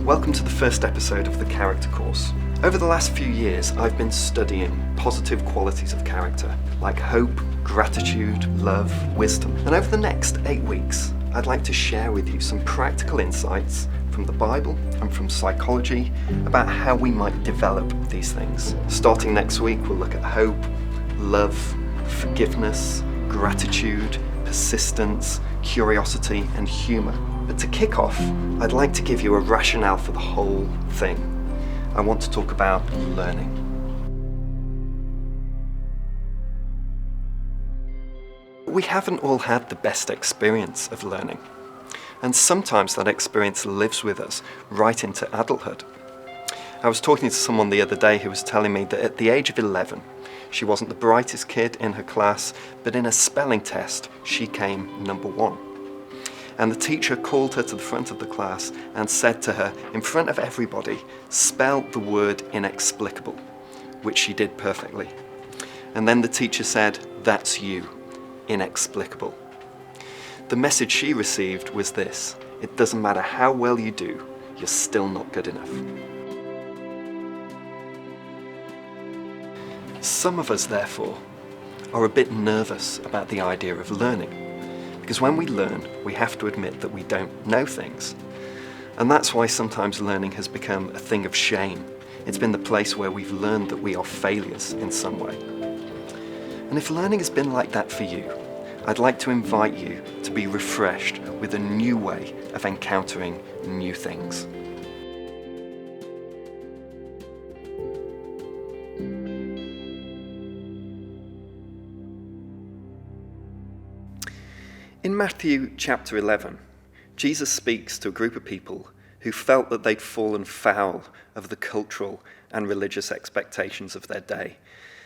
Welcome to the first episode of the Character Course. Over the last few years, I've been studying positive qualities of character, like hope, gratitude, love, wisdom. And over the next 8 weeks, I'd like to share with you some practical insights from the Bible and from psychology about how we might develop these things. Starting next week, we'll look at hope, love, forgiveness, gratitude, persistence, curiosity, and humour. But to kick off, I'd like to give you a rationale for the whole thing. I want to talk about learning. We haven't all had the best experience of learning, and sometimes that experience lives with us right into adulthood. I was talking to someone the other day who was telling me that at the age of 11, she wasn't the brightest kid in her class, but in a spelling test, she came number 1. And the teacher called her to the front of the class and said to her, in front of everybody, spell the word inexplicable, which she did perfectly. And then the teacher said, "That's you, inexplicable." The message she received was this: it doesn't matter how well you do, you're still not good enough. Some of us, therefore, are a bit nervous about the idea of learning. Because when we learn, we have to admit that we don't know things. And that's why sometimes learning has become a thing of shame. It's been the place where we've learned that we are failures in some way. And if learning has been like that for you, I'd like to invite you to be refreshed with a new way of encountering new things. In Matthew chapter 11, Jesus speaks to a group of people who felt that they'd fallen foul of the cultural and religious expectations of their day.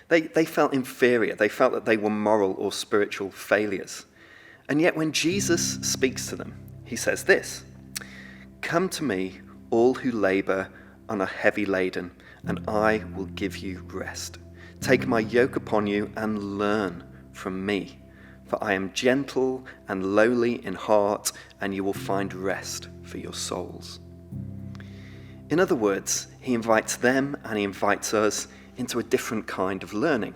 They felt inferior. They felt that they were moral or spiritual failures. And yet when Jesus speaks to them, he says this: "Come to me, all who labor and are heavy laden, and I will give you rest. Take my yoke upon you and learn from me. For I am gentle and lowly in heart, and you will find rest for your souls." In other words, he invites them and he invites us into a different kind of learning.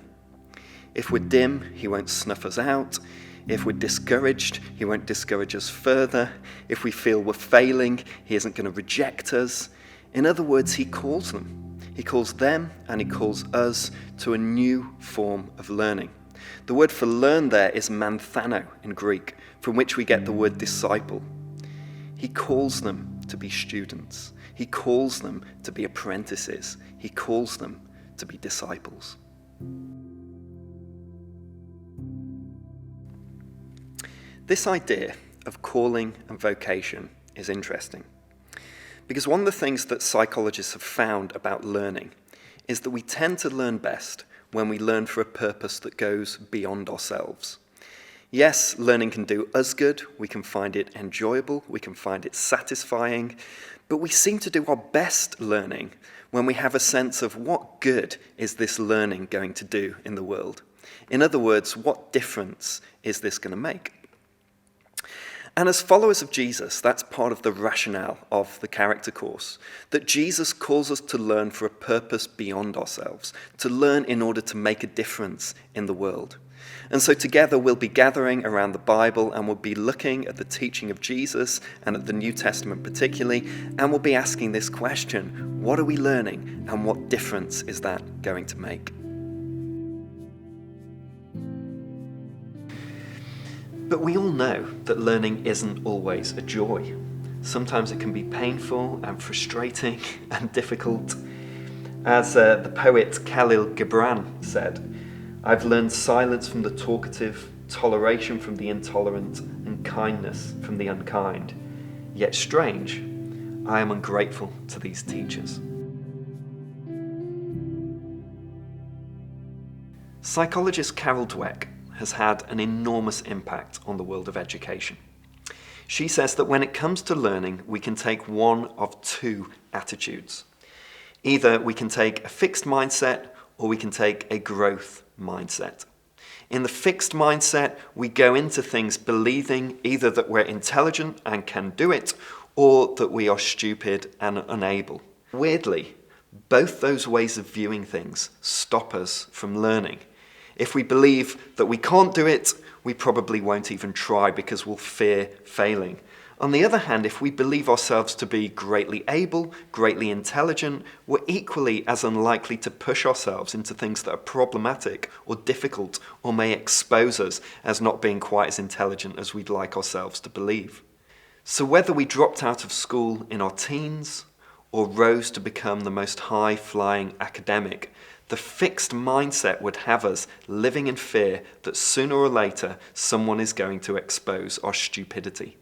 If we're dim, he won't snuff us out. If we're discouraged, he won't discourage us further. If we feel we're failing, he isn't going to reject us. In other words, he calls them. He calls them and he calls us to a new form of learning. The word for learn there is manthano in Greek, from which we get the word disciple. He calls them to be students. He calls them to be apprentices. He calls them to be disciples. This idea of calling and vocation is interesting, because one of the things that psychologists have found about learning is that we tend to learn best when we learn for a purpose that goes beyond ourselves. Yes, learning can do us good, we can find it enjoyable, we can find it satisfying, but we seem to do our best learning when we have a sense of what good is this learning going to do in the world. In other words, what difference is this going to make? And as followers of Jesus, that's part of the rationale of the character course, that Jesus calls us to learn for a purpose beyond ourselves, to learn in order to make a difference in the world. And so together we'll be gathering around the Bible and we'll be looking at the teaching of Jesus and at the New Testament particularly, and we'll be asking this question: what are we learning and what difference is that going to make? But we all know that learning isn't always a joy. Sometimes it can be painful and frustrating and difficult. As the poet Khalil Gibran said, "I've learned silence from the talkative, toleration from the intolerant, and kindness from the unkind. Yet strange, I am ungrateful to these teachers." Psychologist Carol Dweck has had an enormous impact on the world of education. She says that when it comes to learning, we can take one of two attitudes. Either we can take a fixed mindset or we can take a growth mindset. In the fixed mindset, we go into things believing either that we're intelligent and can do it, or that we are stupid and unable. Weirdly, both those ways of viewing things stop us from learning. If we believe that we can't do it, we probably won't even try because we'll fear failing. On the other hand, if we believe ourselves to be greatly able, greatly intelligent, we're equally as unlikely to push ourselves into things that are problematic or difficult or may expose us as not being quite as intelligent as we'd like ourselves to believe. So whether we dropped out of school in our teens or rose to become the most high-flying academic, the fixed mindset would have us living in fear that sooner or later someone is going to expose our stupidity.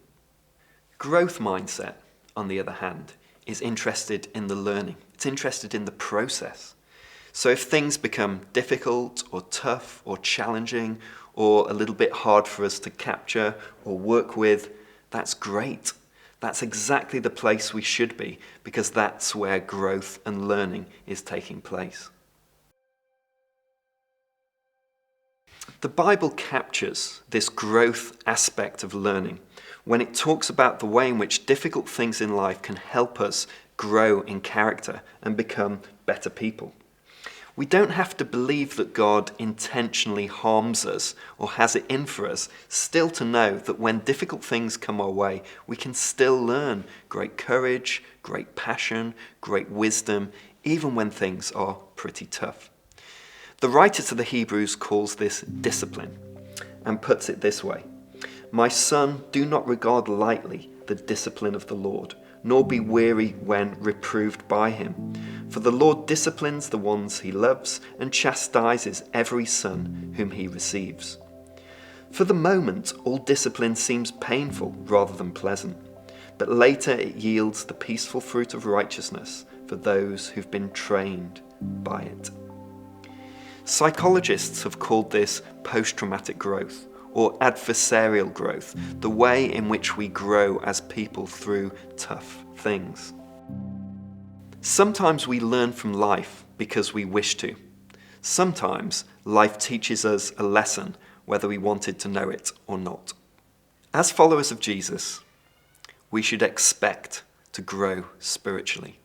Growth mindset, on the other hand, is interested in the learning. It's interested in the process. So if things become difficult or tough or challenging or a little bit hard for us to capture or work with, that's great. That's exactly the place we should be, because that's where growth and learning is taking place. The Bible captures this growth aspect of learning when it talks about the way in which difficult things in life can help us grow in character and become better people. We don't have to believe that God intentionally harms us or has it in for us, still to know that when difficult things come our way, we can still learn great courage, great passion, great wisdom, even when things are pretty tough. The writer to the Hebrews calls this discipline and puts it this way: "My son, do not regard lightly the discipline of the Lord, nor be weary when reproved by him. For the Lord disciplines the ones he loves and chastises every son whom he receives. For the moment, all discipline seems painful rather than pleasant, but later it yields the peaceful fruit of righteousness for those who've been trained by it." Psychologists have called this post-traumatic growth, or adversarial growth, the way in which we grow as people through tough things. Sometimes we learn from life because we wish to. Sometimes life teaches us a lesson whether we wanted to know it or not. As followers of Jesus, we should expect to grow spiritually,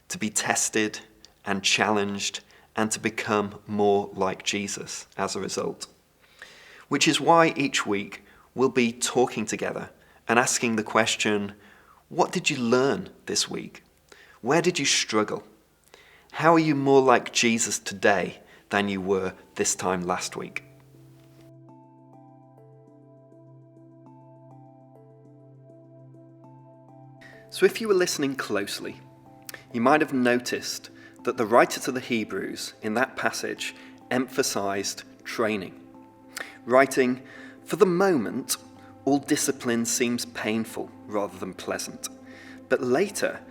to be tested and challenged, and to become more like Jesus as a result. Which is why each week we'll be talking together and asking the question, what did you learn this week? Where did you struggle? How are you more like Jesus today than you were this time last week? So if you were listening closely, you might have noticed that the writer to the Hebrews in that passage emphasized training, writing, "For the moment, all discipline seems painful rather than pleasant, but later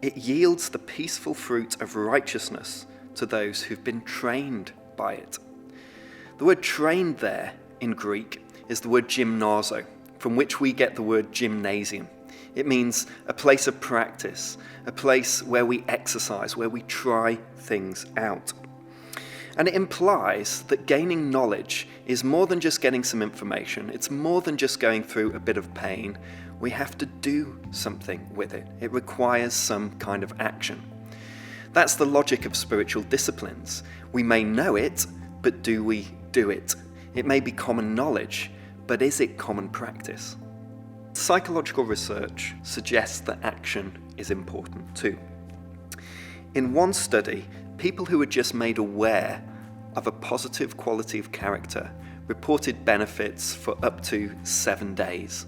it yields the peaceful fruit of righteousness to those who've been trained by it." The word trained there in Greek is the word gymnazo, from which we get the word gymnasium. It means a place of practice, a place where we exercise, where we try things out. And it implies that gaining knowledge is more than just getting some information. It's more than just going through a bit of pain. We have to do something with it. It requires some kind of action. That's the logic of spiritual disciplines. We may know it, but do we do it? It may be common knowledge, but is it common practice? Psychological research suggests that action is important too. In one study, people who were just made aware of a positive quality of character reported benefits for up to 7 days.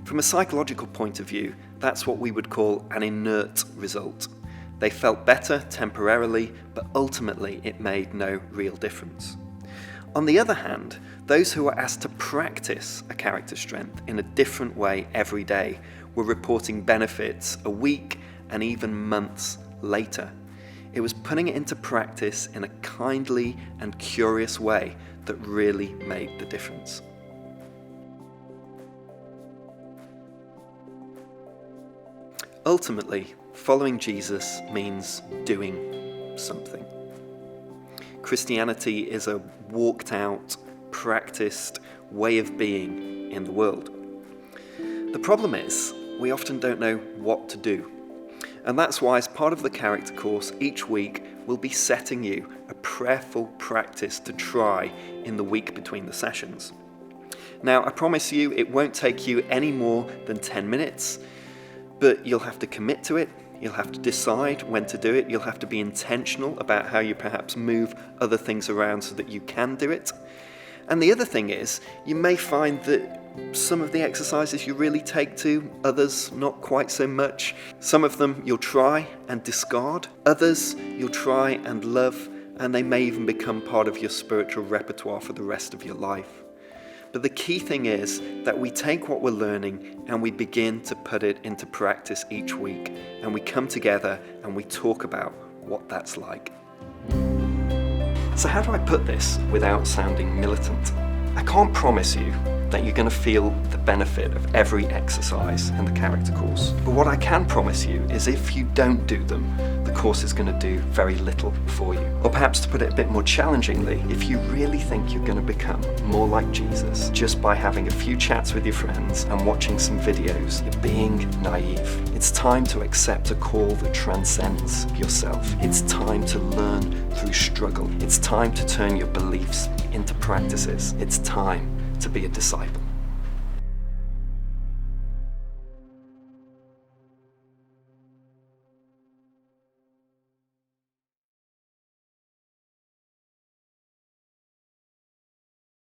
From a psychological point of view, that's what we would call an inert result. They felt better temporarily, but ultimately it made no real difference. On the other hand, those who were asked to practice a character strength in a different way every day were reporting benefits a week and even months later. It was putting it into practice in a kindly and curious way that really made the difference. Ultimately, following Jesus means doing something. Christianity is a walked out, practiced way of being in the world. The problem is we often don't know what to do. And that's why, as part of the character course, each week we'll be setting you a prayerful practice to try in the week between the sessions. Now, I promise you it won't take you any more than 10 minutes, but you'll have to commit to it. You'll have to decide when to do it. You'll have to be intentional about how you perhaps move other things around so that you can do it. And the other thing is, you may find that some of the exercises you really take to, others not quite so much. Some of them you'll try and discard. Others you'll try and love, and they may even become part of your spiritual repertoire for the rest of your life. But the key thing is that we take what we're learning and we begin to put it into practice each week, and we come together and we talk about what that's like. So how do I put this without sounding militant? I can't promise you that you're going to feel the benefit of every exercise in the character course. But what I can promise you is if you don't do them, the course is going to do very little for you. Or perhaps to put it a bit more challengingly, if you really think you're going to become more like Jesus just by having a few chats with your friends and watching some videos, you're being naive. It's time to accept a call that transcends yourself. It's time to learn through struggle. It's time to turn your beliefs into practices. It's time to be a disciple.